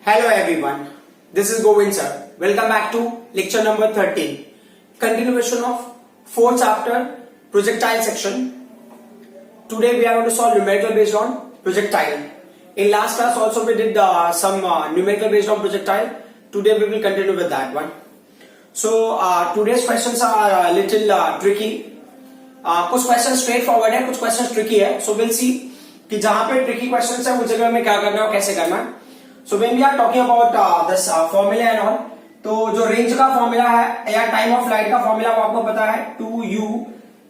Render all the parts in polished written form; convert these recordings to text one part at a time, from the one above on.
Hello everyone, this is Govind sir. Welcome back to lecture number 13. Continuation of 4th chapter projectile section. Today we are going to solve numerical based on projectile. In last class also we did some numerical based on projectile. Today we will continue with that one. So today's questions are a little tricky. कुछ question straight forward है, कुछ question tricky है. So will see कि जहां पे tricky questions है उस जगह में क्या करना है और कैसे करना है. So when we are talking about this formula and all, तो जो रेंज का फॉर्मूला है या टाइम ऑफ फ्लाइट का फॉर्मूला वो आपको पता है 2u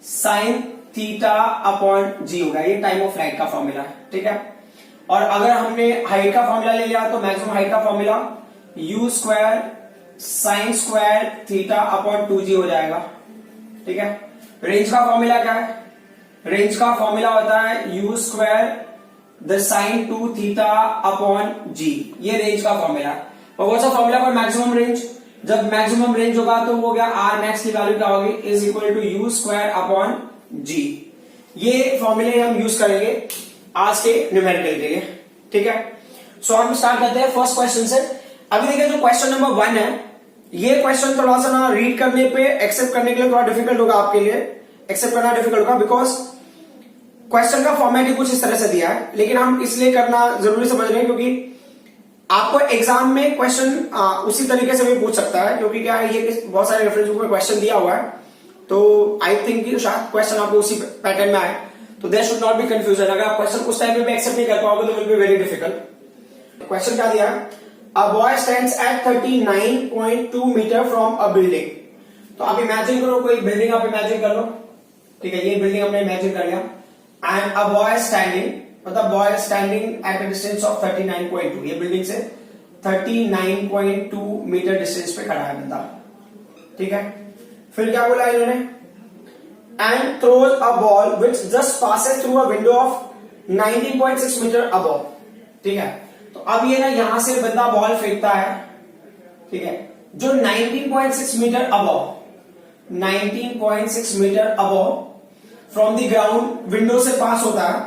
sin थीटा अपॉन जी होगा. ये टाइम ऑफ फ्लाइट का फॉर्मूला है, ठीक है. और अगर हमने हाइट का फॉर्मूला ले लिया तो मैक्सिमम हाइट का formula u square sine square theta upon 2g हो जाएगा, ठीक है. रेंज का फॉर्मूला क्या है? रेंज का फॉर्मूला होता है u square the sine 2 theta upon g. ये रेंज का फॉर्मूला है. और कौन सा फॉर्मूला फॉर मैक्सिमम रेंज? जब मैक्सिमम रेंज होगा तो वो क्या आर मैक्स की वैल्यू क्या होगी? Is equal to u square upon g. ये फॉर्मूले हम यूज करेंगे आज के न्यूमेरिकल के लिए, ठीक है. सो हम स्टार्ट करते हैं फर्स्ट क्वेश्चन से. अभी देखिए जो क्वेश्चन नंबर 1 है, ये क्वेश्चन थोड़ा सा ना रीड करने पे एक्सेप्ट करने के लिए थोड़ा डिफिकल्ट होगा आपके लिए. एक्सेप्ट करना डिफिकल्ट होगा बिकॉज क्वेश्चन का फॉर्मेट ही कुछ इस तरह से दिया है. लेकिन हम इसलिए करना जरूरी समझ रहे हैं क्योंकि आपको एग्जाम में क्वेश्चन उसी तरीके से भी पूछ सकता है. क्योंकि क्या है, ये बहुत सारे रेफरेंस बुक में क्वेश्चन दिया हुआ है, तो आई थिंक शायद क्वेश्चन आपको उसी पैटर्न में आए, तो there should not be confusion. अगर आप क्वेश्चन उस टाइम पे एक्सेप्ट नहीं कर पाओगे तो will be very difficult. Question क्या दिया है? A boy stands at 39.2 metre from a building. तो आप इमेजिन करो, कोई बिल्डिंग आप इमेजिन कर लो, ठीक है. ये बिल्डिंग हमने इमेजिन कर लिया. एंड अ बॉय स्टैंडिंग, मतलब boy standing at a distance of 39.2. ये बिल्डिंग से 39.2 मीटर डिस्टेंस पे खड़ा है बंदा, ठीक है. फिर क्या बोला इन्होंने? And throws a ball which just passes through a window of 19.6 metre above, ठीक है. तो अब ये ना यहां से बंदा बॉल फेंकता है, ठीक है, जो 19.6 metre above 19.6 metre above from the ground window से पास होता है.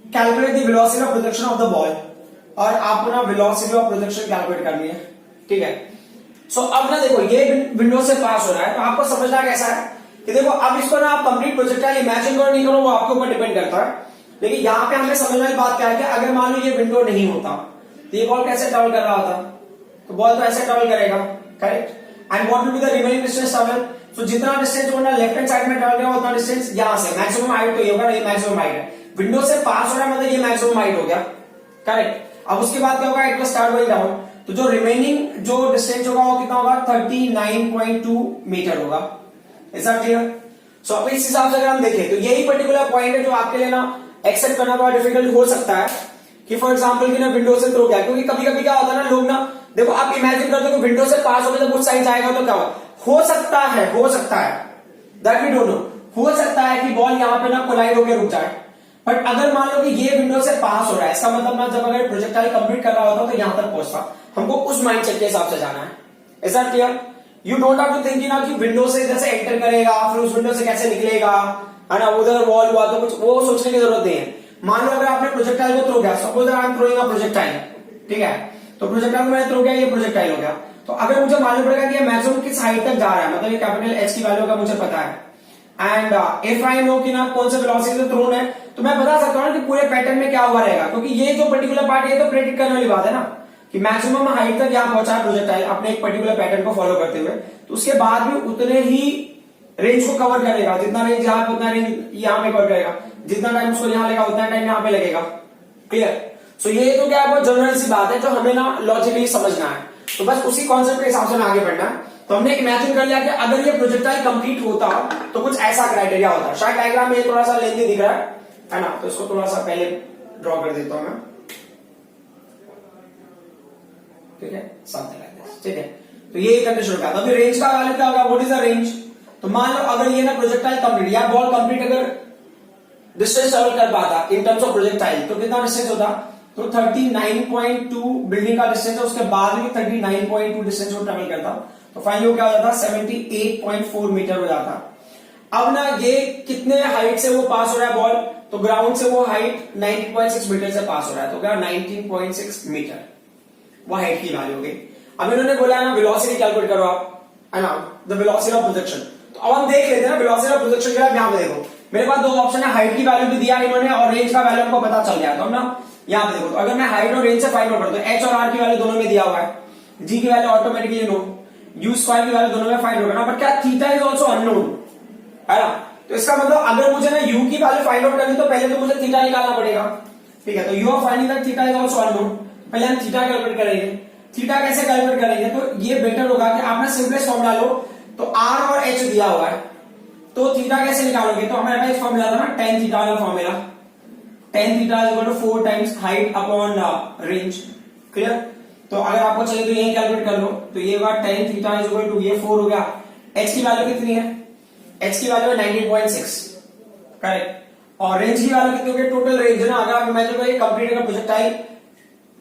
Calculate the velocity of projection of the ball. और आपको ना वेलोसिटी ऑफ प्रोजेक्शन कैलकुलेट करनी है, ठीक है. सो अब ना देखो ये विंडो से पास हो रहा है, तो आपको समझना कैसा है कि देखो अब इसको ना आप कंप्लीट प्रोजेक्टाइल इमेजिन करो नहीं करो वो आपके ऊपर डिपेंड करता है. लेकिन यहां पे हमें समझने वाली बात क्या है कि अगर मान लो ये विंडो नहीं होता तो ये बॉल कैसे ट्रेवल कर रहा होता? तो बॉल तो ऐसे ट्रेवल करेगा, correct. And what will be the remaining distance travel? So जितना डिस्टेंस वो ना लेफ्ट हैंड साइड में ट्रेवल करेगा उतना डिस्टेंस यहां से मैक्सिमम हाइट तो ये होगा, ये मैक्सिमम हाइट है. विंडो से पास हो रहा है मतलब ये मैक्सिमम हाइट हो गया, करेक्ट. अब उसके बाद क्या होगा? It will start going down. तो जो रिमेनिंग जो डिस्टेंस होगा वो कितना होगा? 39.2 मीटर होगा. Is that clear? सो अब इस हिसाब से अगर हम देखें तो यही पर्टिकुलर पॉइंट है जो आपके लिए ना एक्सेप्ट करना बड़ा डिफिकल्ट हो सकता है कि फॉर एग्जांपल कि ना विंडो से थ्रो किया. क्योंकि कभी कभी क्या होता है ना, लोग ना देखो आप इमेजिन करते हो कि विंडो से पास होकर जब उस साइड जाएगा तो क्या हो सकता है दैट वी डोंट नो. हो सकता है कि बॉल यहां पे ना कोलाइड होकर रुक जाए. बट अगर मान लो कि ये विंडो से पास हो रहा है, इसका मतलब ना जब अगर प्रोजेक्टाइल कंप्लीट कर रहा होता तो यहां तक पहुंचता. हमको उस माइंडसेट के हिसाब से जाना है. Is that clear? You don't have to think ना कि विंडो से जैसे एंटर करेगा फिर उस विंडो से कैसे निकलेगा, है ना, उधर वॉल हुआ तो कुछ वो सोचने की जरूरत नहीं है. मान लो अगर आपने प्रोजेक्टाइल को थ्रो किया, suppose I am throwing a projectile, ठीक है. तो प्रोजेक्टाइल को मैंने थ्रो किया, ये प्रोजेक्टाइल हो गया. तो अगर मुझे मालूम पड़ेगा कि ये मैक्सिमम किस हाइट तक जा रहा है, मतलब ये कैपिटल एच की वैल्यू का मुझे पता है, एंड इफ आई नो कि ना कौन से वेलोसिटी से थ्रोन है, तो मैं बता सकता हूं कि पूरे पैटर्न में क्या हुआ रहेगा. क्योंकि ये जो पर्टिकुलर पार्ट है तो प्रेडिक्ट करने वाली बात है ना कि मैक्सिमम हाइट तक यहां पहुंचा है प्रोजेक्टाइल अपने एक पर्टिकुलर पैटर्न को फॉलो करते हुए. तो उसके बाद भी उतने ही रेंज को कवर करेगा. जितना रेंज यहां पे उतना रेंज यहां पे कवर करेगा. जितना टाइम उसको यहां लगेगा उतना टाइम यहां पे लगेगा. क्लियर? सो ये तो क्या है, बहुत जनरल सी बात है जो हमें ना लॉजिकली समझना है. तो बस उसी कॉन्सेप्ट के हिसाब से आगे बढ़ना है. तो हमने इमेजिन कर लिया कि अगर ये प्रोजेक्टाइल कंप्लीट होता तो कुछ ऐसा क्राइटेरिया होता. शायद डायग्राम में थोड़ा सा लेंथी दिख रहा है ना, तो इसको थोड़ा सा पहले ड्रॉ कर देता हूं मैं, ठीक है, समथिंग लाइक दिस, ठीक है. तो ये कंडीशन होगा. अभी रेंज का वैल्यू क्या होगा? What is the range? तो मान लो अगर ये ना प्रोजेक्टाइल कंप्लीट या बॉल कंप्लीट अगर डिस्टेंस ट्रेवल कर पाता इन टर्म्स ऑफ प्रोजेक्टाइल तो कितना डिस्टेंस होता? तो 39.2 बिल्डिंग का डिस्टेंस है, उसके बाद भी 39.2 डिस्टेंस वो ट्रेवल करता. तो फाइनली क्या हो जाता? 78.4 मीटर हो जाता. अब ना ये कितने हाइट से वो पास हो रहा है बॉल? तो तो ग्राउंड से वो हाइट 19.6 मीटर से पास हो रहा है, तो क्या 19.6 मीटर वो हाइट की वैल्यू हो गई। अब इन्होंने बोला है ना वेलोसिटी कैलकुलेट करो आप, है ना, द वेलोसिटी ऑफ प्रोजेक्शन। तो अब हम देख लेते हैं ना वेलोसिटी ऑफ प्रोजेक्शन के लिए। यहाँ पे देखो मेरे पास दो ऑप्शन है, हाइट की वैल्यू भी दिया इन्होंने और रेंज का वैल्यू हमको पता चल गया। तो हम ना यहाँ पे देखो, तो अगर मैं हाइट और रेंज से फाइंड आउट करता हूँ, एच और आर की वैल्यू दोनों में दिया हुआ है, जी की value automatically no, you square की वैल्यू दोनों में फाइंड आउट करना, बट क्या थीटा इज ऑल्सो अननोन, है ना। तो इसका मतलब अगर मुझे ना यू की वैल्यू फाइंड आउट करनी तो पहले तो मुझे थीटा निकालना पड़ेगा, ठीक है। तो you are finding that theta is also unknown, पहले हम थीटा कैलकुलेट करेंगे। थीटा कैसे कैलकुलेट करेंगे, तो ये बेटर होगा कि आप ना सिंपलेस्ट फॉर्मूला लो। तो आर और एच दिया हुआ है, तो थीटा कैसे निकालोगे, तो हमारे पास फॉर्मूला था ना टेन थीटा वाला formula, tan theta is equal to 4 times height upon range, clear. तो अगर आपको चाहिए तो ये कैलकुलेट कर लो, तो ये होगा tan theta is equal to ये 4 हो गया। एच की वैल्यू कितनी है, एच की वैल्यू है 19.6, करेक्ट। और रेंज की वैल्यू कितनी होगी, टोटल रेंज है ना, अगर आप इमेजिन करिए कंप्लीट अगर प्रोजेक्टाइल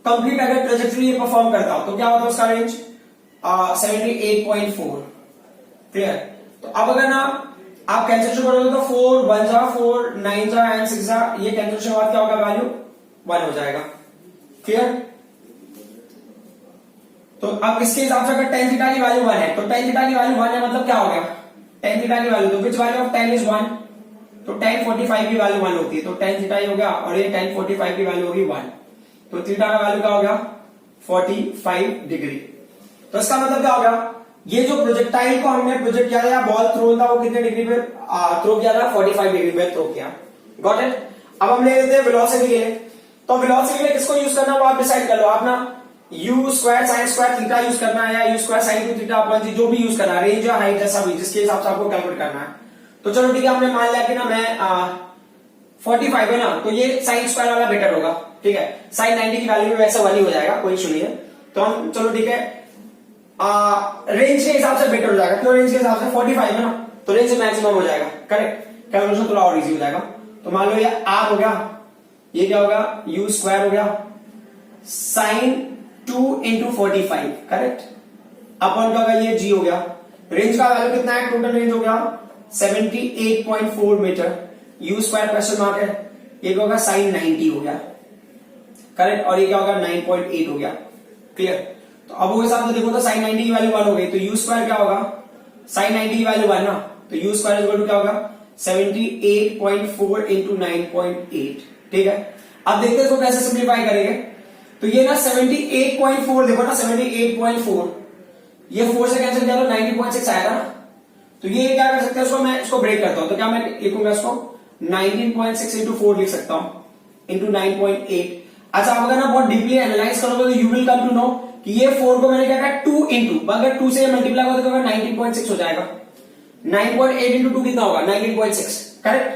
कंप्लीट अगर ट्रेजेक्टरी परफॉर्म करता हो तो क्या होता है उसका रेंज 78.4, क्लियर। तो अब अगर ना आप कैंसिलेशन करोगे तो 4 1 जा 4 9 जा एंड 6 जा, ये कैंसिलेशन के बाद क्या होगा, वैल्यू 1 हो जाएगा, क्लियर। तो अब इसके हिसाब से अगर टेन थीटा की वैल्यू 1 है, तो टेन थीटा की वैल्यू 1 है, मतलब क्या हो गया, टेन थीटा की वैल्यू, तो which value of ten is 1, तो टेन 45 की वैल्यू 1 होती है, तो टेन थीटा ही हो गया, और ये टेन 45 की वैल्यू होगी 1, तो थीटा का वैल्यू क्या हो गया 45 डिग्री। तो इसका मतलब क्या हो गया, ये जो प्रोजेक्टाइल को हमने प्रोजेक्ट किया था, बॉल थ्रो था, वो कितने डिग्री पे थ्रो किया था, 45 डिग्री पे थ्रो किया, गॉट इट। अब हम ले लेते हैं वेलोसिटी के लिए। तो वेलोसिटी के लिए किसको यूज करना है वो आप डिसाइड कर लो, आप ना u square sine square theta use करना है, या u square sine two theta upon g, जो भी यूज करना है, रेंज या हाइट जैसा भी, जिसके हिसाब से आपको कैलकुलेट करना है। तो चलो ठीक है, हमने मान लिया कि ना मैं 45 है ना, तो ये साइन स्क्वायर वाला बेटर होगा, ठीक है। साइन 90 की वैल्यू में वैसे 1 ही हो जाएगा, कोई इशू नहीं है। तो हम चलो ठीक है, रेंज के हिसाब से बेटर हो जाएगा, क्यों, रेंज के हिसाब से 45 है ना, तो रेंज से मैक्सिमम हो जाएगा, करेक्ट। कैलकुलेशन थोड़ा और इजी हो जाएगा। तो मान लो ये आर हो गया, ये क्या होगा, यू स्क्वायर हो गया साइन 2 इंटू 45, करेक्ट, अपन क्या होगा, ये जी हो गया। रेंज का वैल्यू कितना है, टोटल रेंज हो गया 78.4 metre, u square question mark है, ये क्या होगा साइन 90 हो गया, करेक्ट, और ये क्या होगा 9.8 हो गया, क्लियर। तो अब वो हिसाब से देखो तो साइन 90 की वैल्यू 1 हो गई, तो यू स्क्वायर क्या होगा, साइन 90 की वैल्यू 1 ना, तो यू स्क्वायर इक्वल टू क्या होगा 78.4 इंटू 9.8, ठीक है। अब देखते हैं इसको कैसे सिंप्लीफाई करेंगे। तो ये ना 78.4 देखो ना, 78.4 ये 4 से कैंसिल किया तो 90.6 आएगा ना, तो ये क्या कर सकते हैं, उसको मैं इसको ब्रेक करता हूं, तो क्या मैं लिखूंगा इसको 19.6 इंटू 4 लिख सकता हूं इंटू 9.8। अच्छा, अब अगर ना बहुत डीपली एनालाइज करोगे तो you will come to know कि ये 4 को मैंने क्या कहा 2 इंटू, अगर 2 से मल्टीप्लाई होगा तो 19.6 हो जाएगा, 9.8 इंटू 2 कितना होगा 19.6, करेक्ट।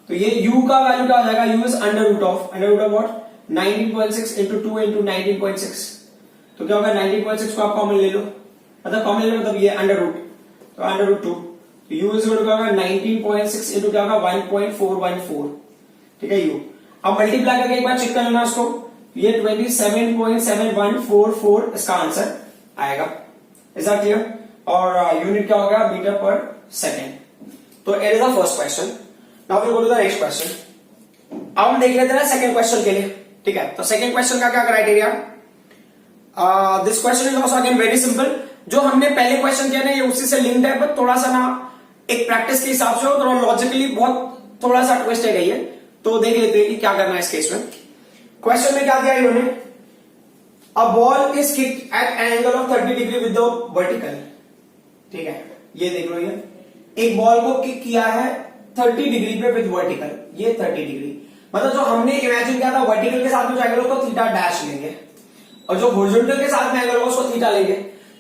तो ये u का वैल्यू क्या हो जाएगा, u is under root of what 19.6 into 2 into 19.6, तो क्या होगा 19.6 को आप कॉमन ले लो, मतलब कॉमन ले लो मतलब ये अंडर रूट, तो अंडर रूट 2, तो u इज क्या होगा 19.6 इंटू क्या होगा 1.414, ठीक है u। अब मल्टीप्लाई करके एक बार चेक कर लेना उसको, ये 27.7144 इसका आंसर आएगा, इज दैट क्लियर। और यूनिट क्या होगा मीटर पर सेकेंड। तो it is the first question. Now we go to the next question. अब हम देख लेते हैं सेकंड क्वेश्चन के लिए, ठीक है। तो सेकंड क्वेश्चन का क्या criteria, this question is also again very simple. जो हमने पहले क्वेश्चन किया ना ये उसी से लिंक्ड है, पर थोड़ा सा ना एक प्रैक्टिस के हिसाब से हो, थोड़ा लॉजिकली बहुत थोड़ा सा ट्विस्टेड है ये, तो देख लेते हैं कि क्या करना है इस केस में। क्वेश्चन में क्या दिया इन्होंने, a ball is kicked at an angle of 30 degree with the vertical, ठीक है। ये देख लो, ये एक बॉल को किक किया है 30 डिग्री पे विद वर्टिकल, ये 30 डिग्री, मतलब जो हमने इमेजिन किया था वर्टिकल के साथ में जो एंगल उसको थीटा डैश लेंगे, और जो हॉरिजॉन्टल के साथ में एंगल होगा उसको थीटा लेंगे।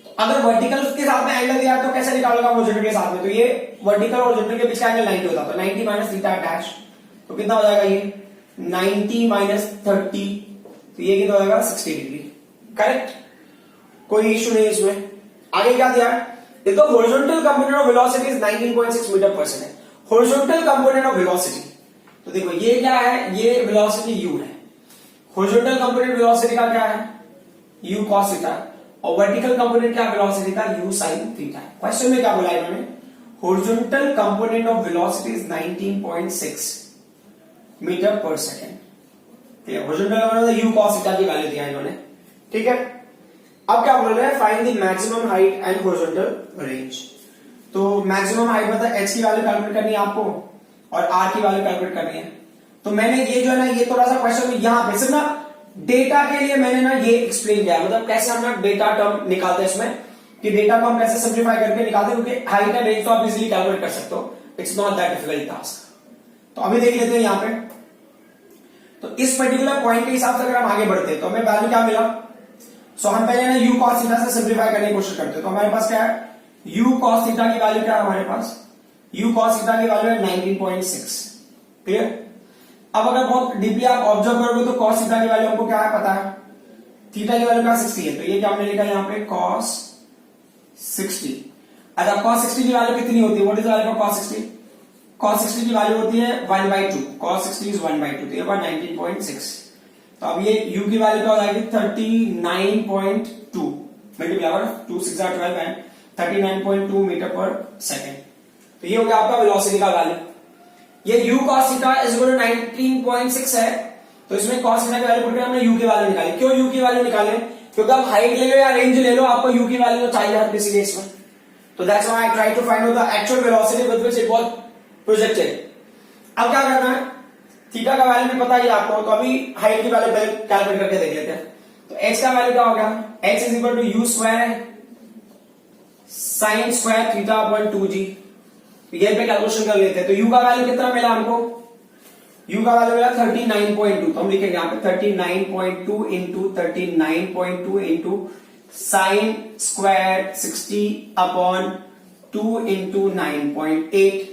तो अगर वर्टिकल के साथ में एंगल दिया तो कैसे निकालेगा हॉरिजॉन्टल के साथ में, तो ये वर्टिकल और हॉरिजॉन्टल के बीच का एंगल 90 होता है, तो 90 माइनस थीटा डैश, तो कितना हो जाएगा ये 90 माइनस 30, तो ये कितना हो जाएगा 60 डिग्री, करेक्ट, कोई इश्यू नहीं इसमें। आगे क्या दिया, देखो horizontal component of velocity is 19.6 metre per second, horizontal component of velocity, तो देखो ये क्या है, ये वेलोसिटी u है, हॉरिजॉन्टल कंपोनेंट वेलोसिटी का क्या है u cos थीटा, और वर्टिकल कंपोनेंट क्या वेलोसिटी का u sin थीटा। क्वेश्चन में क्या बोला इन्होंने, horizontal component of velocity is 19.6, metre per second. ठीक है, हॉरिजॉन्टल यू कॉस थीटा की वैल्यू दिया इन्होंने। ठीक है, अब क्या बोल रहे हैं, find the maximum height and horizontal range. तो मैक्सिमम हाइट मतलब एच की वैल्यू कैलकुलेट करनी है आपको और आर की वैल्यू कैलकुलेट करनी है। तो मैंने ये जो है ना, ये थोड़ा सा क्वेश्चन यहां पे सिर्फ ना डेटा के लिए मैंने ना ये एक्सप्लेन किया, मतलब कैसे हम ना डेटा टर्म निकालते हैं इसमें, कि डेटा को हम कैसे सिंप्लीफाई करके निकालते हैं, क्योंकि हाइट एंड रेंज तो आप इजीली कैलकुलेट कर सकते हो, it's not that difficult task. तो अभी देख लेते हैं यहां पे। तो इस पर्टिकुलर पॉइंट के हिसाब से अगर हम आगे बढ़ते हैं तो हमें वैल्यू क्या मिला। सो हम पहले ना यू कॉस थीटा से सिंप्लीफाई करने की कोशिश करते हैं। तो हमारे पास क्या है, यू कॉस थीटा की वैल्यू क्या है हमारे पास, यू कॉस थीटा की वैल्यू है 19.6। क्लियर। अब अगर बहुत डीपली आप ऑब्जर्व करोगे तो कॉस थीटा की वैल्यू हमको क्या है पता है, थीटा की वैल्यू क्या 60 है। तो ये क्या हमने लिखा यहाँ पे कॉस 60। अच्छा, कॉस 60 की वैल्यू कितनी होती है, what is the value of cos 60। Cos 60 की वैल्यू होती है 1/2, कॉस 60 इज 1/2, तो ये 19.6। तो अब ये u की वैल्यू क्या हो जाएगी 39.2 multiply 2 6 12 and 39.2 metre per second. तो ये हो गया आपका वेलोसिटी का वैल्यू। ये u cos theta is equal to 19.6 है, तो इसमें cos थीटा की वैल्यू पुट के हमने u की वैल्यू निकाली। क्यों u की वैल्यू निकाले, क्योंकि आप हाइट ले लो या रेंज ले लो, आपको u की वैल्यू तो चाहिए हर किसी केस में। तो that's why I try to find out the actual velocity with which it was projected. अब क्या करना है, थीटा का वैल्यू भी पता ही आपको, तो अभी हाइट की वैल्यू पहले कैलकुलेट करके देख लेते हैं। तो x का वैल्यू क्या हो गया, x is equal to u square sine square theta upon 2g। ये पे कैलकुलेशन कर लेते हैं। तो u का वैल्यू कितना मिला हमको, u का वैल्यू मिला 39.2। तो हम लिखेंगे यहाँ पे 39.2 into 39.2 into sine square 60 upon 2 into 9.8।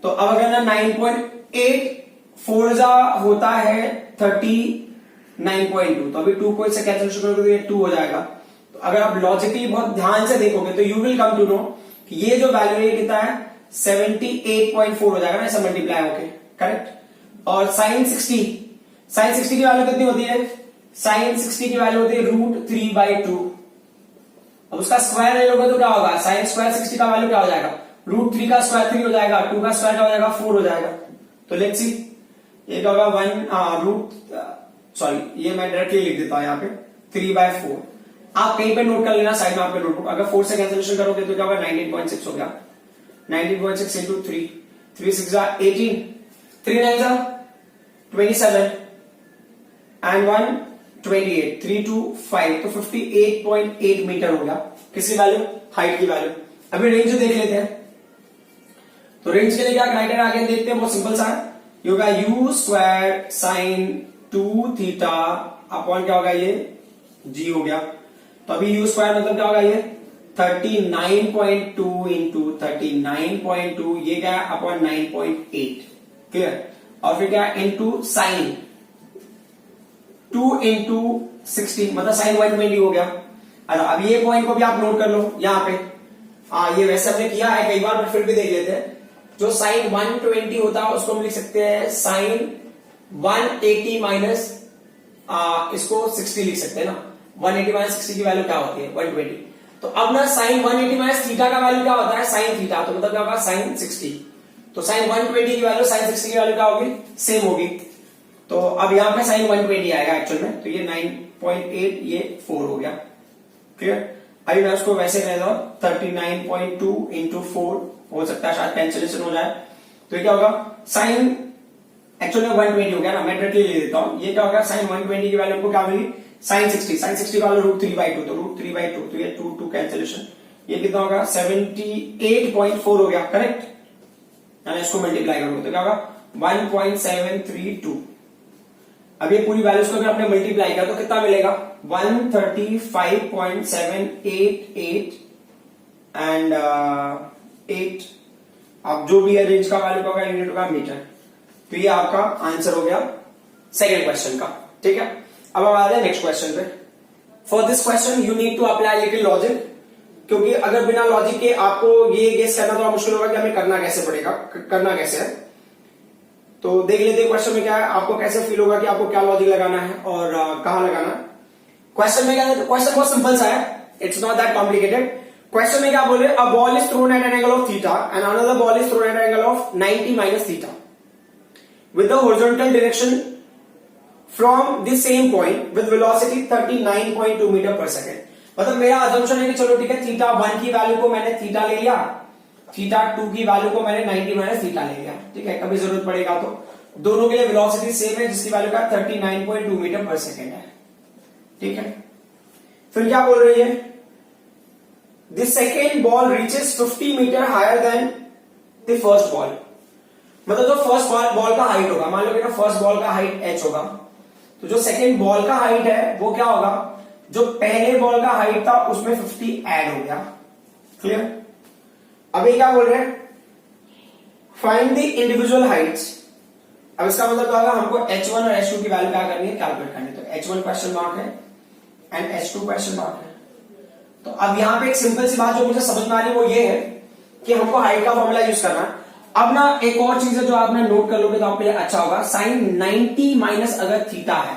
तो अब अगर ना 9.8 फोर होता है 39.2, तो अभी 2 को इससे कैंसिल करोगे तो ये 2 हो जाएगा। तो अगर आप लॉजिकली बहुत ध्यान से देखोगे तो you will come to know कि ये जो वैल्यू है कितना है 78.4 हो जाएगा ना, ऐसा मल्टीप्लाई होके, करेक्ट। और साइन 60 की वैल्यू कितनी होती है, साइन 60 की वैल्यू होती है √3/2। अब उसका स्क्वायर ले लोगे तो क्या होगा, साइन स्क्वायर 60 का वैल्यू क्या हो जाएगा, √3 का स्क्वायर 3 हो जाएगा, 2 का स्क्वायर क्या हो जाएगा 4 हो जाएगा। तो लेट्स सी ये क्या होगा ये मैं डायरेक्टली लिख देता हूं यहाँ पे 3/4। आप कहीं पे नोट कर लेना साइड में आपके नोटबुक। अगर 4 से कैंसिलेशन करोगे तो क्या होगा 19.6 हो गया, 19.6 इंटू 3, 3 6 18, 3 9 27 एंड 1 28, 3 2 5, तो 58.8 मीटर हो गया। किसकी वैल्यू, हाइट की वैल्यू। अभी रेंज देख लेते हैं। तो रेंज के लिए क्या क्राइटेरिया आगे देखते हैं, बहुत सिंपल सा है। ये होगा you square sine 2 theta upon क्या होगा ये g हो गया। तो अभी यू स्क्वायर मतलब क्या होगा ये 39.2 इंटू 39.2, ये क्या है अपॉन 9.8, क्लियर। और फिर क्या इंटू साइन 2 इंटू 60 मतलब साइन 120 हो गया। अच्छा, अब ये पॉइंट को भी आप नोट कर लो यहाँ पे। ये वैसे हमने किया है कई बार, फिर भी देख लेते हैं। जो साइन 120 होता है उसको हम लिख सकते हैं साइन 180 माइनस इसको 60 लिख सकते हैं ना। 180 माइनस 60 की वैल्यू क्या होती है 120। तो अब ना साइन 180 माइनस थीटा का वैल्यू क्या होता है साइन थीटा, तो मतलब क्या होगा साइन 60। तो साइन 120 की वैल्यू साइन 60 की वैल्यू क्या होगी, सेम होगी। तो अब यहां पे साइन 120 आएगा एक्चुअल में, तो ये 9.8 ये 4 हो गया, क्लियर। अभी मैं उसको वैसे कह रहा हूं 39.2 इंटू 4 हो सकता है शायद कैंसिलेशन हो जाए। तो ये क्या होगा साइन एक्चुअल में 120 हो गया ना, मैं डायरेक्टली ले देता हूं। ये क्या होगा साइन 120 की वैल्यू हमको क्या मिली साइन 60 का वैल्यू √3/2, तो √3/2, तो ये 2 कैंसिलेशन, ये कितना होगा 78.4 हो गया, करेक्ट। यानी इसको मल्टीप्लाई करोगे तो क्या होगा 1.732। अब ये पूरी वैल्यूज को अगर आपने मल्टीप्लाई किया तो कितना मिलेगा 135.788 एंड 8। अब जो भी है रेंज का वैल्यू होगा यूनिट होगा मीटर। तो ये आपका आंसर हो गया सेकेंड क्वेश्चन का, ठीक है। अब हम आते हैं नेक्स्ट क्वेश्चन पे। For this question you need to apply little logic, क्योंकि अगर बिना लॉजिक के आपको ये गेस करना थोड़ा मुश्किल होगा कि हमें करना कैसे पड़ेगा, करना कैसे है। तो देख लेते हैं क्वेश्चन में क्या है, आपको कैसे फील होगा कि आपको क्या लॉजिक लगाना है और कहां लगाना है। क्वेश्चन में क्या है, क्वेश्चन बहुत सिंपल सा है, it's not that complicated. Question में क्या बोल रहे हैं, a ball is thrown at an angle of theta and another ball is thrown at an angle of 90 minus theta. with the horizontal direction from the same point with velocity 39.2 metre per second. मतलब मेरा assumption है कि चलो ठीक है, theta 1 की value को मैंने थीटा ले लिया, थीटा 2 की वैल्यू को मैंने 90 माइनस थीटा ले लिया, ठीक है, कभी जरूरत पड़ेगा तो। दोनों के लिए वेलोसिटी सेम है जिसकी वैल्यू का 39.2 मीटर पर सेकेंड है, ठीक है। फिर क्या बोल रही है, the second ball reaches 50 metre higher than the first ball. मतलब जो फर्स्ट बॉल का हाइट होगा, मान लो कि ना फर्स्ट बॉल का हाइट h होगा, तो जो सेकेंड बॉल का हाइट है वो क्या होगा, जो पहले बॉल का हाइट था उसमें 50 ऐड हो गया। क्लियर। अभी क्या बोल रहे हैं, फाइंड द इंडिविजुअल हाइट्स। अब इसका मतलब क्या होगा, हमको h1 और h2 की वैल्यू क्या करनी है, कैलकुलेट करनी है। तो h1 क्वेश्चन मार्क है एंड h2 क्वेश्चन मार्क है। तो अब यहां पे एक सिंपल सी बात जो मुझे समझ में आ रही है वो ये है कि हमको हाइट का फॉर्मूला यूज करना है। अब ना एक और चीज है जो आपने नोट कर लोगे तो आपके लिए अच्छा होगा, साइन 90 माइनस अगर थीटा है,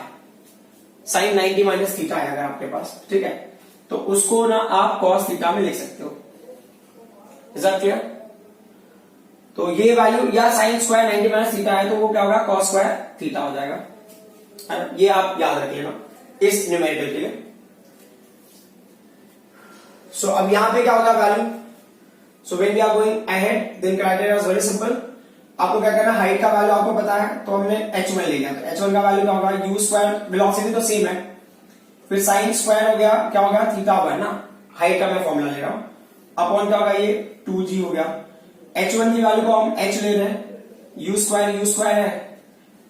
साइन 90 माइनस थीटा है अगर आपके पास, ठीक है, तो उसको ना आप कॉस थीटा में लिख सकते हो। Is that clear. तो ये वैल्यू या साइन स्क्वायर 90 माइनस थीटा है तो वो क्या होगा, कॉस स्क्वायर थीटा हो जाएगा। ये आप याद रख लेना इस न्यूमेरिकल के लिए। सो अब यहां पे क्या होगा value, so when we are going ahead then criteria is very simple. आपको क्या करना है, हाइट का वैल्यू आपको पता है तो हमने h1 ले लिया, तो h1 का वैल्यू क्या होगा, u स्क्वायर, वेलोसिटी तो सेम है, फिर साइन स्क्वायर हो गया, क्या होगा, थीटा होगा ना, हाइट का मैं फॉर्मूला ले रहा हूं, अपॉन क्या होगा, ये 2g हो गया। h1 की वैल्यू को हम h ले रहे हैं, u स्क्वायर है,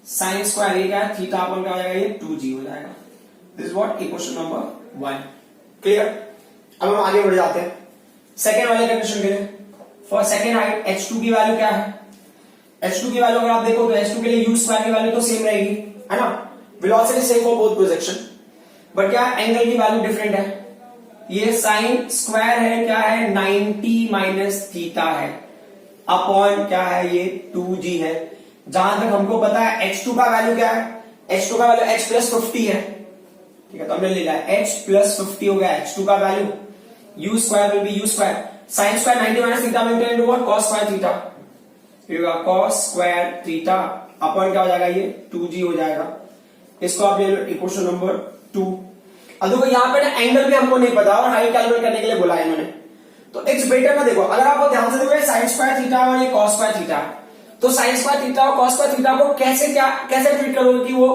साइन स्क्वायर ये क्या है, थीटा अपॉन क्या हो जाएगा, ये 2g हो जाएगा। This is what equation number 1। Clear. अब हम आगे बढ़ जाते हैं सेकेंड वाले कंडीशन के लिए। फॉर सेकेंड हाइट h2 की वैल्यू क्या है, h2 की वैल्यू अगर आप देखो तो h2 के लिए u स्क्वायर की वैल्यू तो सेम रहेगी, है ना, velocity same for both projection, but क्या एंगल की वैल्यू डिफरेंट है। ये साइन स्क्वायर है, क्या है, 90 माइनस थीटा है, अपॉन क्या है, ये 2g है। जहां तक हमको पता है h2 का वैल्यू क्या है, h2 का वैल्यू h प्लस 50 है, ठीक है, तो हमने ले लिया h प्लस 50 हो गया h2 का value, u square will be u square, sine square 90 minus theta में into what, cos square theta, cos square theta upon क्या हो जाएगा, ये 2g हो जाएगा। इसको आप ले लो इक्वेशन नंबर 2। अब देखो यहाँ पे ना एंगल भी हमको नहीं पता और हाइट कैलकुलेट करने के लिए बोला है इन्होंने, तो इट्स बेटर ना, देखो अगर आपको ध्यान से देखो साइन स्क्वायर थीटा और ये cos स्क्वायर थीटा, तो साइन स्क्वायर थीटा और cos स्क्वायर थीटा को कैसे ट्रीट करोगे कि वो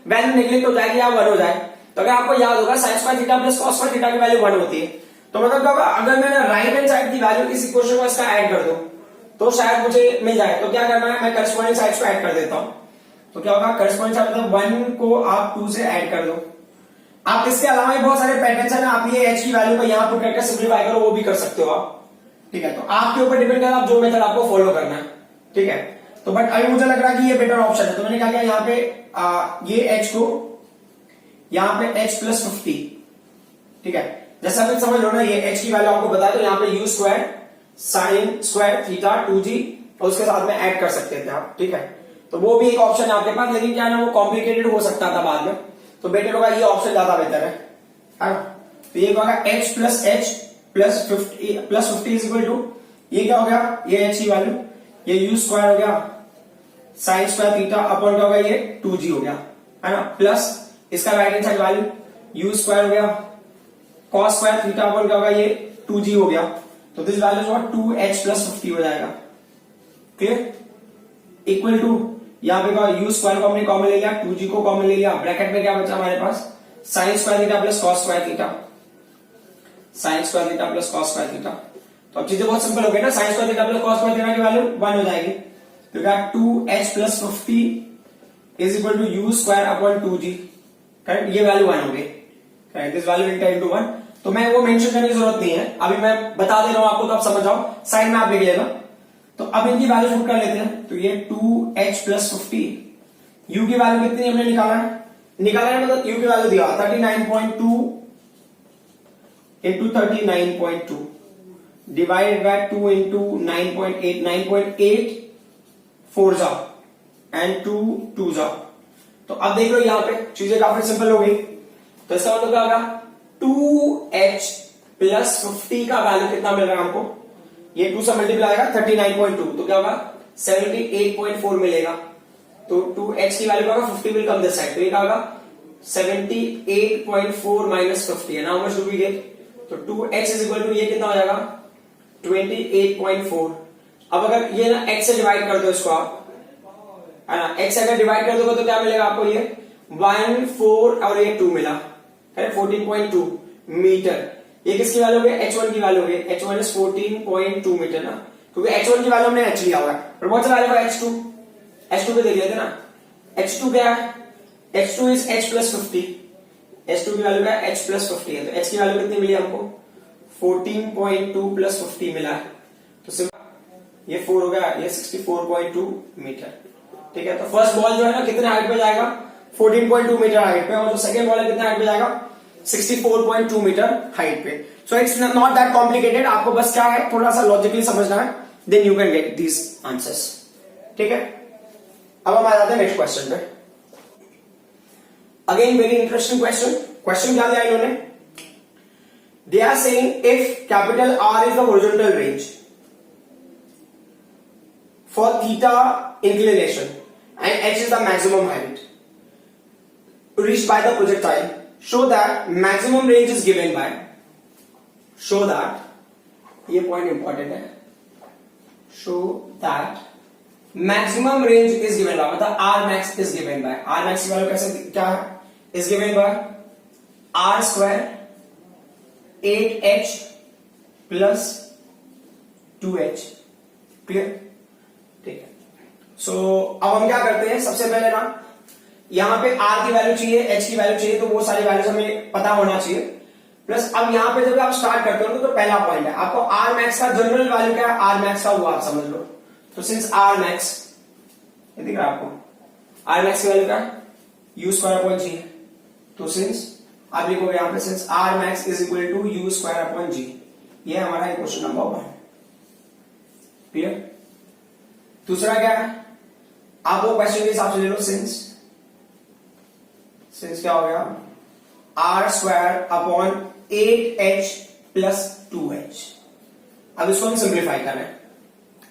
वैल्यू नेगलेक्ट हो जाएगी या 1 हो जाए। तो अगर आपको याद होगा sign square theta plus cos square theta की वैल्यू 1 होती है, तो मतलब क्या होगा, अगर मैंने राइट हैंड साइड की वैल्यू इस इक्वेशन को इसका ऐड कर दूं तो शायद मुझे मिल जाए। तो क्या करना है, मैं करस्पॉन्डिंग साइड्स को ऐड कर देता हूं, तो क्या होगा, करस्पॉन्डिंग साइड मतलब 1 को आप 2 से ऐड कर दो। आप इसके अलावा भी बहुत सारे पैटर्न्स हैं, आप ये h की वैल्यू को यहां पुट करके सिंप्लीफाई करो, वो भी कर सकते हो आप, ठीक है। तो आपके ऊपर डिपेंड करता है आप जो मेथड आपको फॉलो करना है, ठीक है। तो बट अभी मुझे लग रहा है कि ये बेटर ऑप्शन है, तो मैंने क्या किया, यहाँ पे ये h को यहाँ पे h प्लस 50, ठीक है, जैसा आप समझ लो ना, ये h की वैल्यू आपको बताया, तो यहाँ पे u square sine square theta 2g और उसके साथ में ऐड कर सकते थे आप, ठीक है। तो वो भी एक ऑप्शन है आपके पास, लेकिन क्या है ना, वो कॉम्प्लिकेटेड हो सकता था बाद में, तो बेटर होगा ये ऑप्शन ज्यादा बेहतर है ना। तो ये होगा h plus 50 is equal to, ये क्या हो गया, ये h की वैल्यू, ये u स्क्वायर हो गया साइन स्क्वायर थीटा अपॉन क्या होगा, ये 2g हो गया, है ना, प्लस इसका right hand side value u square हो गया cos स्क्वायर थीटा अपॉन क्या होगा, ये 2g हो गया। तो this value is 2h plus 50 हो जाएगा। क्लियर। इक्वल टू यहां पे u स्क्वायर को हमने कॉमन ले लिया, 2g को कॉमन ले लिया, ब्रैकेट में क्या बचा हमारे पास, sine square theta plus cos square theta, sine square theta plus cos square theta. तो अब चीजें बहुत सिंपल हो गई ना, sine square theta plus cos square theta की वैल्यू 1 हो जाएगी, तो क्या 2h plus 50 is equal to u square upon 2g, correct, ये वैल्यू 1 हो गई, correct, this value into into 1। तो मैं वो मेंशन करने की जरूरत नहीं है, अभी मैं बता दे रहा हूं आपको, तो आप समझ जाओ, साइड में आप लिख लेना। तो अब इनकी वैल्यू पुट कर लेते हैं, तो ये 2h प्लस 50, u की वैल्यू कितनी हमने निकाला है मतलब u की वैल्यू दिया 39.2 इंटू 39.2 डिवाइडेड बाय 2 इंटू 9.8, 9.8 4 जा एंड 2 जा। तो अब देख लो यहाँ पे चीजें काफी सिंपल हो गई। तो इसका मतलब क्या होगा, 2h प्लस 50 का वैल्यू कितना मिल रहा है हमको, ये 2 से मल्टीप्लाई आएगा 39.2, तो क्या होगा 78.4 मिलेगा। तो 2h की वैल्यू क्या होगा 50 विल कम दिस साइड, तो ये क्या होगा 78.4 माइनस 50 है ना, how much do we get, तो 2h इज इक्वल टू ये कितना हो जाएगा 28.4। अब अगर ये ना x से डिवाइड कर दो इसको आप, है ना, x से अगर डिवाइड कर दोगे तो क्या मिलेगा आपको, ये 1 4 और ये 2 मिला, है 14.2 मीटर। ये किसकी वैल्यू हो गई, h1 की वैल्यू हो गई, h1 इज 14.2 मीटर ना, क्योंकि h1 की वैल्यू हमने h लिया हुआ है, और बहुत सा वैल्यू h2, h2 पे देख लेते ना, h2 क्या है, h2 is h plus 50, h2 की वैल्यू क्या है h प्लस 50 है, तो h की वैल्यू कितनी मिली हमको 14.2 प्लस 50 मिला है, तो ये 4 हो गया, ये 64.2 मीटर, ठीक है। तो फर्स्ट बॉल जो है ना कितने हाइट पे जाएगा 14.2 मीटर हाइट पे, और जो सेकंड बॉल है कितने हाइट पे जाएगा 64.2 मीटर हाइट पे। So it's not that complicated, आपको बस क्या है थोड़ा सा लॉजिकली समझना है, then you can get these answers, ठीक है। अब हम आ जाते हैं नेक्स्ट क्वेश्चन पे। Again very interesting question, question क्या दिया इन्होंने, they are saying if capital R is the horizontal range for theta inclination and h is the maximum height reached by the projectile, show that maximum range is given by, show that, ये point important है, show that maximum range is given by, मतलब r max is given by, r max की value कैसे क्या है, is given by r square 8h plus 2h, clear, ठीक है। सो अब हम क्या करते हैं, सबसे पहले ना यहां पे r की वैल्यू चाहिए, h की वैल्यू चाहिए, तो वो सारी वैल्यूज हमें पता होना चाहिए। प्लस अब यहां पे जब आप स्टार्ट करते हो तो पहला पॉइंट है आपको r मैक्स का जनरल वैल्यू क्या है, r मैक्स का वो आप समझ लो, तो सिंस r मैक्स ये दिख रहा है आपको, r मैक्स की वैल्यू क्या है u स्क्वायर अपॉन g, तो सिंस आप लिखोगे यहां पे since r max is equal to u square upon g, ये हमारा क्वेश्चन नंबर 1, क्लियर। दूसरा क्या है, आप वो क्वेश्चन के हिसाब से ले लो, सिंस क्या हो गया are square upon 8h plus 2h। अब इसको हम सिंप्लीफाई करें,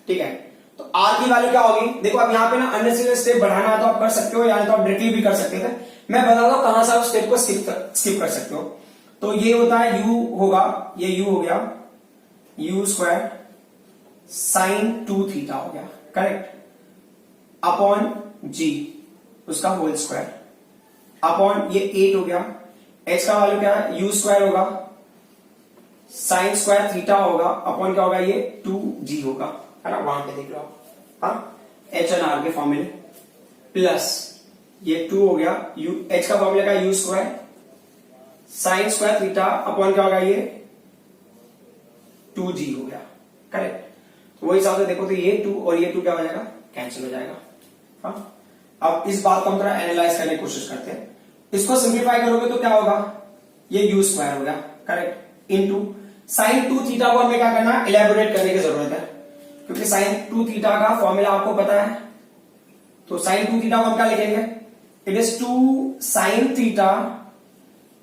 ठीक है, तो r की वैल्यू क्या होगी, देखो अब यहाँ पे ना अननेसेसरी स्टेप बढ़ाना है तो आप कर सकते हो, या तो आप डायरेक्टली भी कर सकते थे, मैं बता दो कहां से आप स्टेप को स्किप कर सकते हो। तो ये होता है u होगा, ये u हो गया u स्क्वायर साइन 2 थीटा हो गया, करेक्ट, अपॉन g उसका होल स्क्वायर, अपॉन ये 8 हो गया, h का वैल्यू क्या है u स्क्वायर होगा साइन स्क्वायर थीटा होगा, अपॉन क्या होगा ये 2g होगा, है ना, वहां पे देख लो आप, h एंड r के फॉर्मूले, प्लस ये 2 हो गया h का फॉर्मूला क्या u square sine square theta, upon क्या होगा ये 2g हो गया, करेक्ट। तो वही हिसाब से देखो तो ये 2 और ये 2 क्या हो जाएगा, कैंसिल हो जाएगा। हाँ, अब इस बात को हम थोड़ा एनालाइज करने की कोशिश करते हैं, इसको सिंप्लीफाई करोगे तो क्या होगा, ये u स्क्वायर हो गया, करेक्ट, इनटू साइन 2 थीटा को हमें क्या करना है, इलेबोरेट करने की जरूरत है, क्योंकि साइन 2 थीटा का फॉर्मूला आपको पता है, तो साइन 2 थीटा को हम क्या लिखेंगे, it is 2 sine theta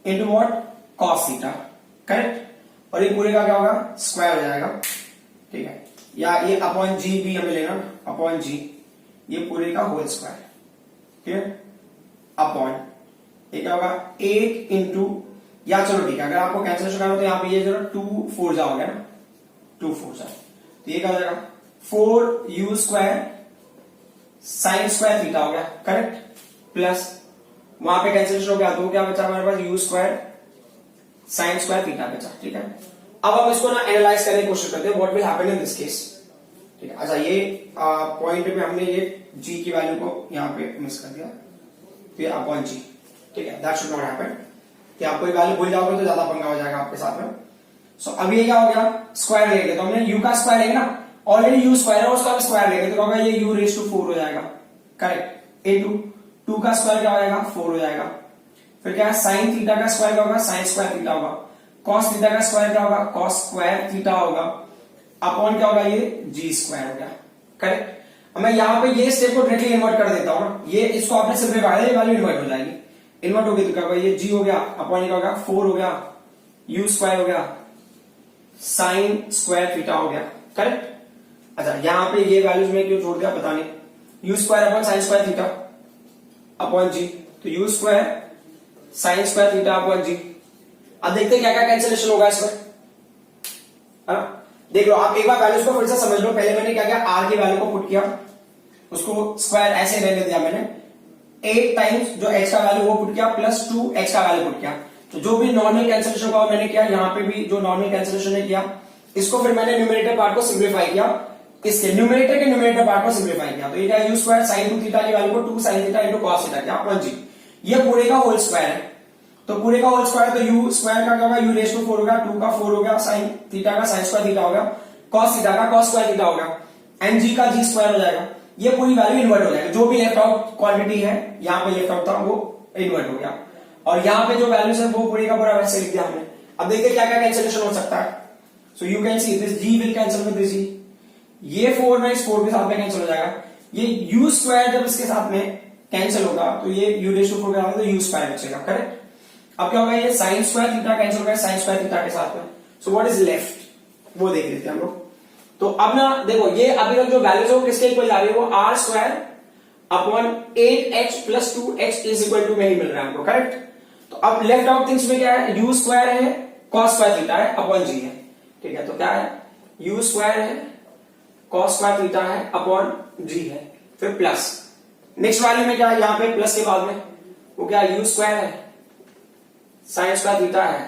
into what cos theta, correct, और ये पूरे का क्या होगा स्क्वायर हो जाएगा, ठीक है, या ये अपॉन जी भी हमें लेना, अपॉन जी ये पूरे का होल स्क्वायर, ठीक है, अपॉन ये क्या होगा 8 इंटू, या चलो ठीक है, अगर आपको कैंसिलेशन करना हो तो यहाँ पे ये जरा 2 4 जा हो गया ना, 2 4 जा, तो ये क्या हो जाएगा 4u square sine square theta हो गया, करेक्ट, प्लस वहां पे कैंसिलेशन हो गया तो क्या बचा हमारे पास u square sine square theta बचा, ठीक है। अब हम इसको ना एनालाइज करने की कोशिश करते हैं, what will happen in this case, ठीक है। अच्छा ये पॉइंट पे हमने ये g की वैल्यू को यहाँ पे मिस कर दिया, तो ये अपॉन g, ठीक है, दैट शुड नॉट हैपन, कि आपको वैल्यू भूल जाओगे तो ज्यादा पंगा हो जाएगा आपके साथ में। सो अब ये क्या हो गया स्क्वायर लेंगे, तो हमने u का स्क्वायर लेंगे ना, ऑलरेडी u स्क्वायर है उसका स्क्वायर लेंगे तो होगा ये u रेज टू 4 हो जाएगा, करेक्ट, इनटू 2 का स्क्वायर क्या हो जाएगा 4 हो जाएगा, फिर क्या है साइन थीटा का स्क्वायर क्या होगा साइन स्क्वायर थीटा होगा, कॉस थीटा का स्क्वायर क्या होगा कॉस स्क्वायर थीटा होगा, अपॉन क्या होगा ये जी स्क्वायर हो गया, करेक्ट। अब मैं यहाँ पे ये स्टेप को डायरेक्टली इन्वर्ट कर देता हूँ ना, ये इसको आपने सिंप्लीफाई किया, ये वैल्यू इन्वर्ट हो जाएगी, इन्वर्ट हो गई तो क्या होगा ये जी हो गया, अपॉन क्या होगा 4 हो गया, यू स्क्वायर हो गया साइन स्क्वायर थीटा हो गया, करेक्ट। अच्छा यहाँ पे ये वैल्यूज में क्यों छोड़ दिया पता नहीं, u square upon sine square theta upon g, तो u square sine square theta upon g. अब देखते हैं क्या क्या कैंसिलेशन होगा इसमें, देख लो आप एक बार वैल्यूज को फिर से समझ लो। पहले मैंने क्या किया, आर की वैल्यू को पुट किया, उसको स्क्वायर ऐसे रहने दिया मैंने, 8 टाइम्स जो x का वैल्यू वो पुट किया प्लस 2 x का वैल्यू पुट किया। तो जो भी नॉर्मल कैंसिलेशन का मैंने किया, यहाँ पे भी जो नॉर्मल कैंसिलेशन ने किया, इसको फिर मैंने न्यूमरेटर पार्ट को सिंप्लीफाई किया, इसके न्यूमरेटर के न्यूमरेटर पार्ट को सिंप्लीफाई किया। तो ये क्या, यू स्क्वायर साइन 2 थीटा की वैल्यू को 2 sine theta into cos theta किया अपॉन जी। ये पूरे का होल स्क्वायर है, तो पूरे का होल स्क्वायर, तो यू स्क्वायर का क्या होगा, यू रेस टू 4 हो गया, 2 का 4 हो गया, साइन थीटा का साइन स्क्वायर थीटा हो गया, कॉस थीटा का कॉस स्क्वायर थीटा हो गया, एंड जी का जी स्क्वायर हो जाएगा। ये पूरी वैल्यू इन्वर्ट हो जाएगी, जो भी लेफ्ट आउट क्वांटिटी है यहाँ पे लेफ्ट आउट था वो इन्वर्ट हो गया, और यहाँ पे जो वैल्यूज है वो पूरी का पूरा वैसे लिख दिया हमने। अब देखते क्या क्या कैंसिलेशन हो सकता है। So you can see this g will cancel with this g, ये 4 में इस 4 के साथ में कैंसिल हो जाएगा, ये यू स्क्वायर जब इसके साथ में कैंसिल होगा तो ये यू रेस टू 4 के साथ में यू स्क्वायर बचेगा, करेक्ट। अब क्या होगा, ये साइन स्क्वायर थीटा कैंसिल होगा साइन स्क्वायर थीटा के साथ में, सो व्हाट इज लेफ्ट वो देख लेते हैं हम लोग। तो अब ना देखो, ये अभी तक जो वैल्यूज है वो किसके इक्वल जा रही है, वो R square upon 8h plus 2h is equal to में ही मिल रहा है हमको, करेक्ट। तो अब लेफ्ट आउट थिंग्स में क्या है, यू स्क्वायर है कॉस स्क्वायर थीटा है अपॉन जी है, ठीक है। तो क्या है, यू स्क्वायर है कॉस स्क्वायर थीटा है अपॉन जी है, फिर प्लस नेक्स्ट वैल्यू में क्या है, यहाँ पे प्लस के बाद में वो क्या है, यू स्क्वायर है साइन स्क्वायर थीटा है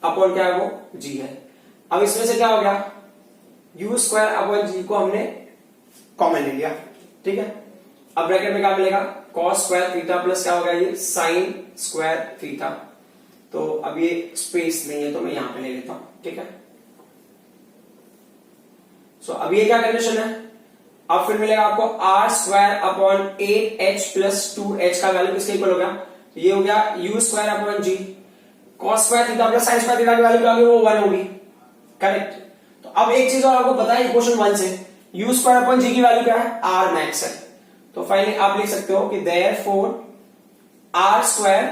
अपॉन क्या है वो जी है। अब इसमें से क्या हो गया, यू स्क्वायर अपॉन जी को हमने कॉमन ले लिया, ठीक है। अब ब्रैकेट में क्या मिलेगा, कॉस स्क्वायर थीटा प्लस क्या होगा, ये साइन स्क्वायर थीटा। तो अब ये स्पेस नहीं है तो मैं यहां पे ले लेता हूं, ठीक है। सो अब ये क्या कंडीशन है, अब फिर मिलेगा आपको are square upon 8h plus 2h का वैल्यू किसके इक्वल हो गया, तो ये हो गया u square upon g, cos square theta plus sine square theta की वैल्यू क्या होगी, वो 1 होगी, करेक्ट। तो अब एक चीज और आपको पता है इक्वेशन 1 से, यू स्क्वायर अपॉन जी की वैल्यू क्या है, आर मैक्स है। तो फाइनली आप लिख सकते हो कि therefore R square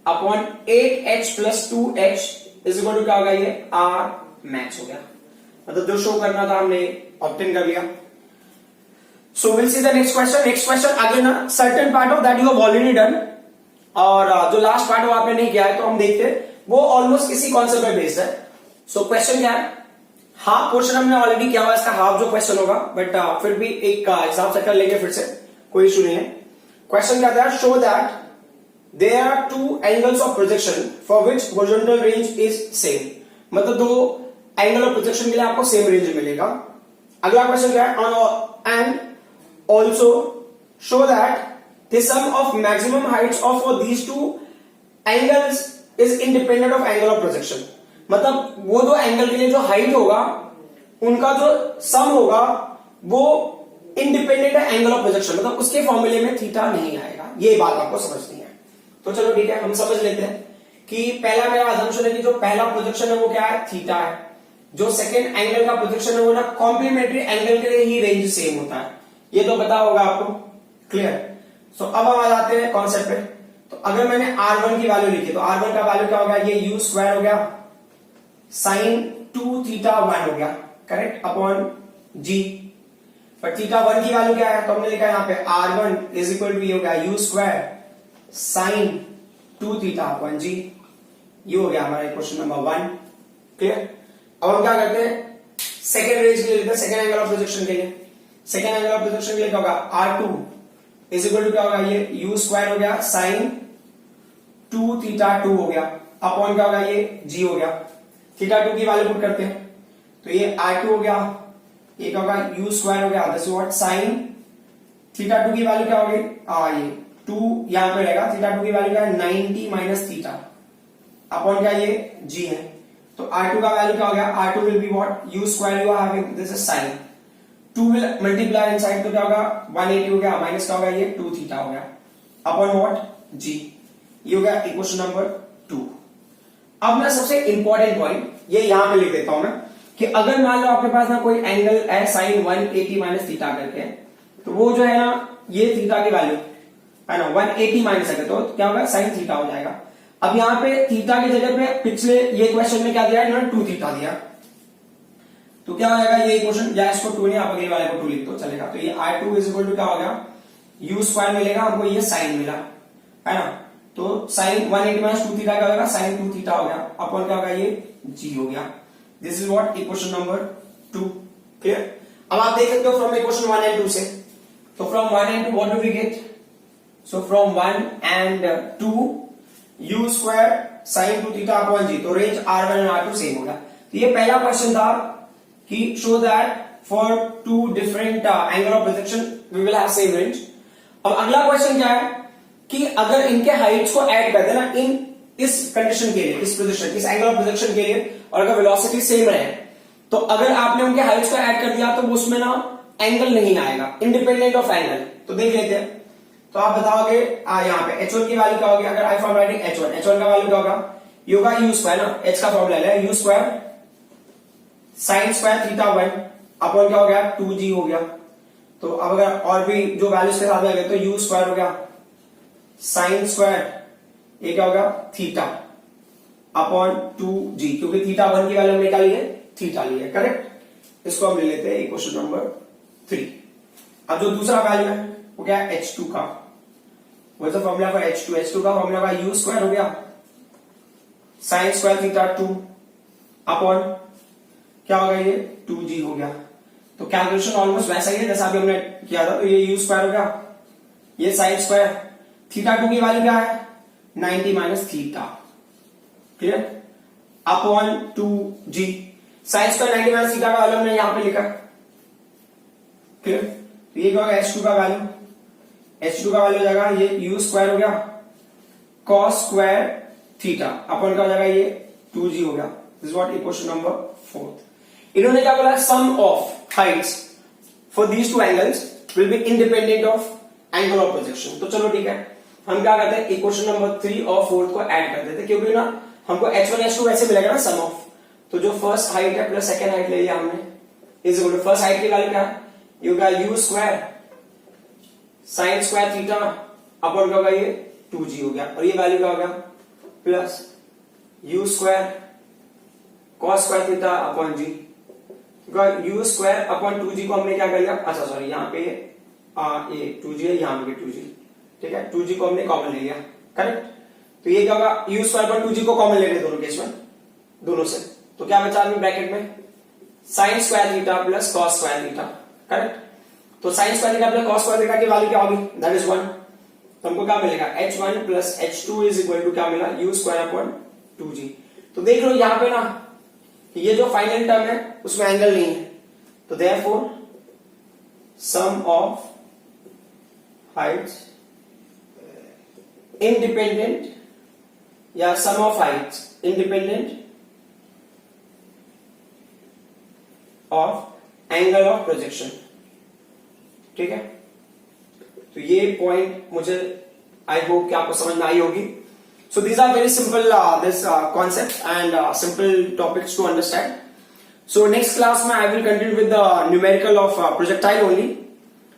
upon 8h plus 2h is equal to क्या होगा, ये आर मैक्स हो गया, मतलब जो शो करना था हमने ऑब्टेन कर लिया। So will see the next question. Next question again certain part of that you have already done, और जो लास्ट पार्ट वो आपने नहीं किया है, तो हम देखते हैं वो ऑलमोस्ट इसी कॉन्सेप्ट पे बेस्ड है। सो क्वेश्चन क्या है, हाफ पोर्शन हमने ऑलरेडी किया हुआ, इसका हाफ जो क्वेश्चन होगा, बट फिर भी एक हिसाब से कर लेंगे फिर से, कोई इशू नहीं है। क्वेश्चन क्या था, show that there are 2 angles of projection for which horizontal range is same, मतलब 2 एंगल ऑफ प्रोजेक्शन के लिए आपको सेम रेंज मिलेगा। अगला क्वेश्चन क्या है, and also show that the sum of maximum heights of these 2 angles is independent of angle of projection, मतलब वो 2 एंगल के लिए जो हाइट होगा उनका जो सम होगा वो इंडिपेंडेंट है एंगल ऑफ प्रोजेक्शन, मतलब उसके फॉर्मूले में थीटा नहीं आएगा, ये बात आपको समझनी है। तो चलो ठीक है, हम समझ लेते हैं कि पहला मेरा असम्पशन है कि जो पहला प्रोजेक्शन है वो क्या है, थीटा है, जो सेकेंड एंगल का प्रोजेक्शन है वो ना कॉम्प्लीमेंट्री एंगल के लिए ही रेंज सेम होता है, ये तो पता होगा आपको, क्लियर। सो अब हम आ जाते हैं कॉन्सेप्ट पे। तो अगर मैंने R1 की वैल्यू लिखी, तो R1 का वैल्यू क्या हो गया, ये यू स्क्वायर हो गया साइन 2 थीटा 1 हो गया, करेक्ट, अपॉन जी। पर थीटा 1 की वैल्यू क्या है, तो हमने लिखा यहां पे R1 इज इक्वल टू ये हो गया u square sine 2 theta upon g, ये हो गया हमारा क्वेश्चन नंबर 1, क्लियर। अब हम क्या करते हैं, सेकेंड रेंज के लिए लेते हैं, सेकेंड एंगल ऑफ प्रोजेक्शन के लिए। सेकेंड एंगल ऑफ प्रोजेक्शन के लिए क्या होगा, R2 इज इक्वल टू क्या होगा, ये यू स्क्वायर हो गया साइन 2 थीटा 2 हो गया अपॉन क्या होगा, ये जी हो गया। थीटा 2 की वैल्यू पुट करते हैं, तो ये R2 हो गया, ये क्या होगा, यू स्क्वायर हो गया, दिस व्हाट साइन थीटा 2 की वैल्यू क्या होगी, ये 2 यहां पे रहेगा, थीटा 2 की वैल्यू क्या है 90 माइनस थीटा अपॉन क्या, ये जी है। तो R2 का वैल्यू क्या हो गया, R2 will be what, u square you are having this is sine 2 will multiply inside, तो क्या होगा 180 हो गया, माइनस क्या होगा, ये 2 थीटा हो गया अपॉन व्हाट, जी। ये हो गया इक्वेशन नंबर 2। अब मैं सबसे इंपॉर्टेंट पॉइंट ये यहां पे लिख देता हूं मैं, कि अगर मान लो आपके पास ना कोई एंगल है साइन 180 माइनस थीटा करके, तो वो जो है ना, ये थीटा की वैल्यू है ना 180 माइनस है, तो क्या होगा, साइन थीटा हो जाएगा। अब यहां पे थीटा की जगह पे पिछले ये क्वेश्चन में क्या दिया है, इन्होंने 2 थीटा दिया, तो क्या हो जाएगा ये इक्वेशन, या इसको 2 नहीं, आप अगले वाले को 2 लिख दो चलेगा। तो ये I2 इज इक्वल टू क्या हो गया, u स्क्वायर मिलेगा हमको, ये साइन मिला है ना, तो साइन 180 माइनस 2 थीटा क्या होगा, साइन 2 थीटा हो गया, अपॉन क्या होगा ये g हो गया। This is what equation number 2। Clear. अब आप देख सकते हो फ्रॉम इक्वेशन 1 एंड 2 से, तो from 1 and 2 what do we get, so from 1 and 2 u square sine 2 theta upon g, तो range r1 and r2 same होगा। तो ये पहला क्वेश्चन था कि show that for two different angle of projection we will have same range. अब अगला क्वेश्चन क्या है कि अगर इनके हाइट्स को ऐड कर देना इन इस कंडीशन के लिए, इस पोजीशन, इस एंगल ऑफ प्रोजेक्शन के लिए, और अगर वेलोसिटी सेम रहे, तो अगर आपने उनके हाइट्स को ऐड कर दिया तो उसमें ना एंगल नहीं आएगा, इंडिपेंडेंट ऑफ एंगल। तो देख लेते हैं, तो आप बताओगे यहाँ पे h1 की वैल्यू क्या होगी, अगर आई फॉर्म राइटिंग h1 का वैल्यू क्या होगा, ये होगा u स्क्वायर ना, h का फॉर्मूला है u square sine square theta 1 upon क्या हो गया 2g हो गया। तो अब अगर और भी जो वैल्यूज के साथ में आ गए तो u स्क्वायर हो गया साइन स्क्वायर, ये क्या होगा थीटा अपॉन 2g, क्योंकि थीटा 1 की वैल्यू हमने क्या ली है, थीटा ली है, करेक्ट। इसको हम ले लेते हैं इक्वेशन नंबर 3। अब जो दूसरा वैल्यू है वो क्या है h2 का, वो तो फॉर्मूला फॉर h2 का फॉर्मूला का u स्क्वायर हो गया साइन स्क्वायर थीटा 2 अपॉन क्या होगा ये 2g हो गया। तो कैलकुलेशन ऑलमोस्ट वैसा ही है जैसा अभी हमने किया था। तो ये u स्क्वायर हो गया, ये साइन स्क्वायर थीटा 2 की वैल्यू क्या है 90 minus theta, clear, upon 2g। Sign square 90 minus theta का वैल्यू हमने यहां पे लिखा, क्लियर। तो ये क्या होगा h2 का वैल्यू, h2 का वैल्यू हो जाएगा ये u स्क्वायर हो गया cos स्क्वायर थीटा अपॉन क्या हो जाएगा ये 2g हो गया। This what equation number 4। इन्होंने क्या बोला, sum of heights for these two angles will be independent of angle of projection. तो चलो ठीक है, हम क्या करते हैं इक्वेशन नंबर 3 और 4 को ऐड कर देते हैं, क्योंकि ना हमको h1 h2 वैसे मिलेगा ना सम ऑफ। तो जो फर्स्ट हाइट है प्लस सेकंड हाइट ले लिया हमने, is equal to first height की वैल्यू क्या है, ये होगा u square sine square theta upon क्या होगा ये 2g हो गया, और ये वैल्यू क्या हो गया plus u square cos square theta upon g, u square upon 2g को हमने क्या कर लिया, अच्छा सॉरी यहाँ पे ये 2g है, यहाँ पे 2g, ठीक है, 2g को हमने कॉमन ले लिया, करेक्ट। तो ये क्या होगा u स्क्वायर अपॉन 2g को कॉमन ले रहे दोनों केस में, दोनों से, तो क्या बचा में ब्रैकेट में sine square theta plus cos square theta, correct. तो sine square theta plus cos square theta की वैल्यू क्या होगी, दैट इज 1। तो हमको क्या मिलेगा h1 plus h2 is equal to क्या मिला u स्क्वायर अपॉन 2g। तो देख लो यहाँ पे ना ये जो फाइनल टर्म है उसमें एंगल नहीं है, तो therefore sum of heights independent, या sum of heights independent of angle of projection, ठीक है। तो ये पॉइंट मुझे आई होप कि आपको समझ में आई होगी। So these are very simple this concepts and simple topics to understand. So next class में I will continue with the numerical of projectile only,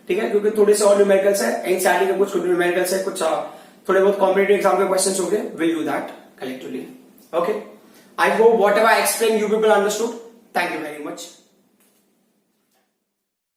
ठीक है, क्योंकि थोड़े से और न्यूमेरिकल्स है, एनसीईआरटी के कुछ न्यूमेरिकल्स है, कुछ थोड़े बहुत कॉम्पिटिटिव एग्जाम के क्वेश्चंस होंगे, we'll do that collectively. Okay, I hope whatever I explained you people understood. Thank you very much.